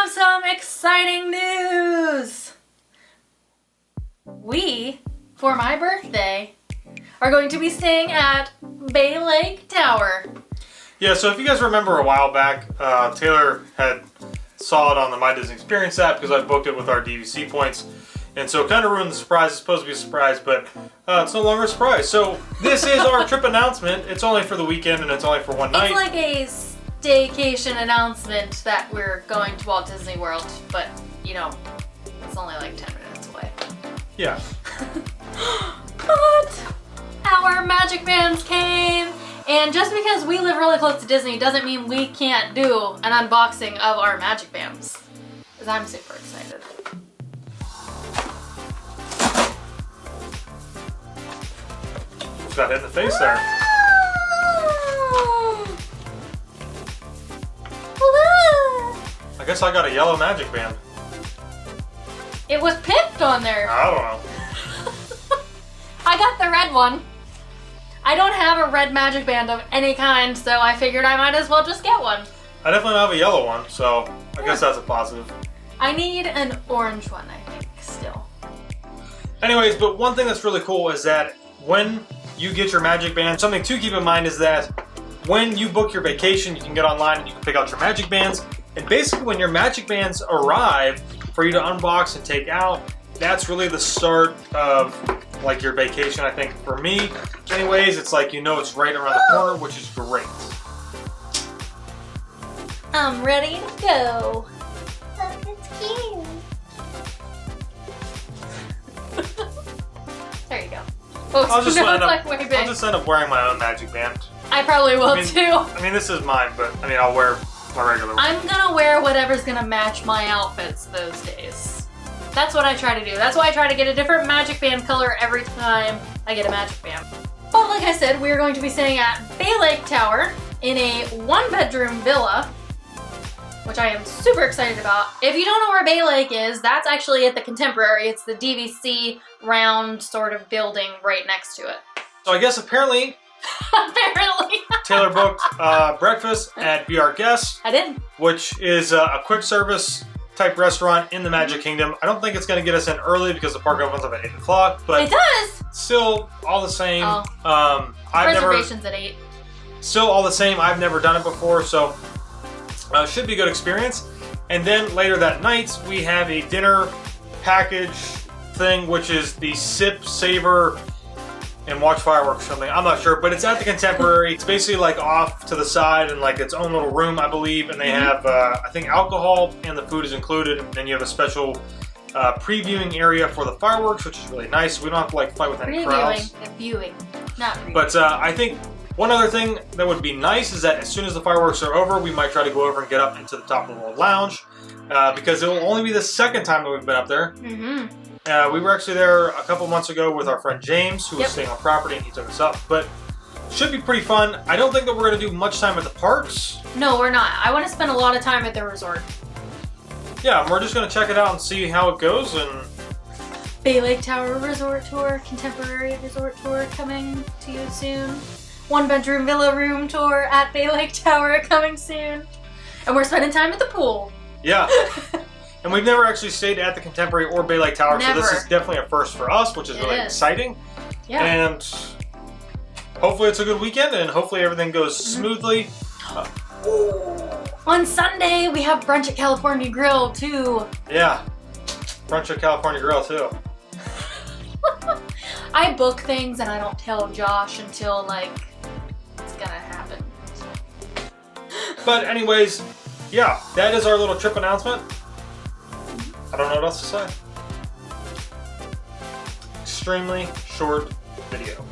have some exciting news! We, for my birthday, are going to be staying at Bay Lake Tower. Yeah, so if you guys remember a while back, Taylor had saw it on the My Disney Experience app because I booked it with our DVC points. And so it kind of ruined the surprise. It's supposed to be a surprise, but it's no longer a surprise. So this is our trip announcement. It's only for the weekend and it's only for one night. It's like a staycation announcement that we're going to Walt Disney World, but you know, it's only like 10 minutes away. Yeah. But our magic bands came, and just because we live really close to Disney doesn't mean we can't do an unboxing of our magic bands. Because I'm super excited. Got hit in the face there. I guess I got a yellow magic band. It was picked on there. I don't know. I got the red one. I don't have a red magic band of any kind, so I figured I might as well just get one. I definitely don't have a yellow one, so I guess that's a positive. I need an orange one, I think, still. Anyways, but one thing that's really cool is that when you get your magic band, something to keep in mind is that when you book your vacation, you can get online and you can pick out your magic bands. And basically when your magic bands arrive for you to unbox and take out, that's really the start of like your vacation, I think, for me. Anyways, it's like, you know, it's right around the corner, which is great. I'm ready to go. Look, it's cute. There you go. Oh, I'll just, I'll just end up wearing my own magic band. I probably will too. I mean, this is mine, but I mean, I'll wear my regular one. I'm gonna wear whatever's gonna match my outfits those days. That's what I try to do. That's why I try to get a different magic band color every time I get a magic band. But like I said, we're going to be staying at Bay Lake Tower in a one-bedroom villa, which I am super excited about. If you don't know where Bay Lake is, that's actually at the Contemporary. It's the DVC round sort of building right next to it. So I guess apparently Taylor booked breakfast at Be Our Guest. I did. Which is a quick service type restaurant in the Magic Kingdom. I don't think it's going to get us in early because the park opens up at 8 o'clock, but it does. Still all the same. Oh. Reservations at 8. Still all the same. I've never done it before, so should be a good experience. And then later that night, we have a dinner package thing, which is the Sip, Savor, and watch fireworks or something. I'm not sure, but it's at the Contemporary. It's basically like off to the side and like its own little room, I believe. And they have, I think, alcohol and the food is included. And then you have a special previewing area for the fireworks, which is really nice. We don't have to like fight with any crowds. Viewing, not reviewing. But I think one other thing that would be nice is that as soon as the fireworks are over, we might try to go over and get up into the top of the little lounge because it will only be the second time that we've been up there. We were actually there a couple months ago with our friend James, who was staying on property, and he took us up. But should be pretty fun. I don't think that we're going to do much time at the parks. No, we're not. I want to spend a lot of time at the resort. Yeah, we're just going to check it out and see how it goes. And Bay Lake Tower Resort Tour, Contemporary Resort Tour coming to you soon. One-bedroom villa room tour at Bay Lake Tower coming soon. And we're spending time at the pool. Yeah. And we've never actually stayed at the Contemporary or Bay Lake Tower, so this is definitely a first for us, which is really exciting. Yeah. And hopefully it's a good weekend, and hopefully everything goes smoothly. On Sunday, we have brunch at California Grill, too. Yeah. Brunch at California Grill, too. I book things, and I don't tell Josh until, like, it's gonna happen. But anyways, yeah, that is our little trip announcement. I don't know what else to say. Extremely short video.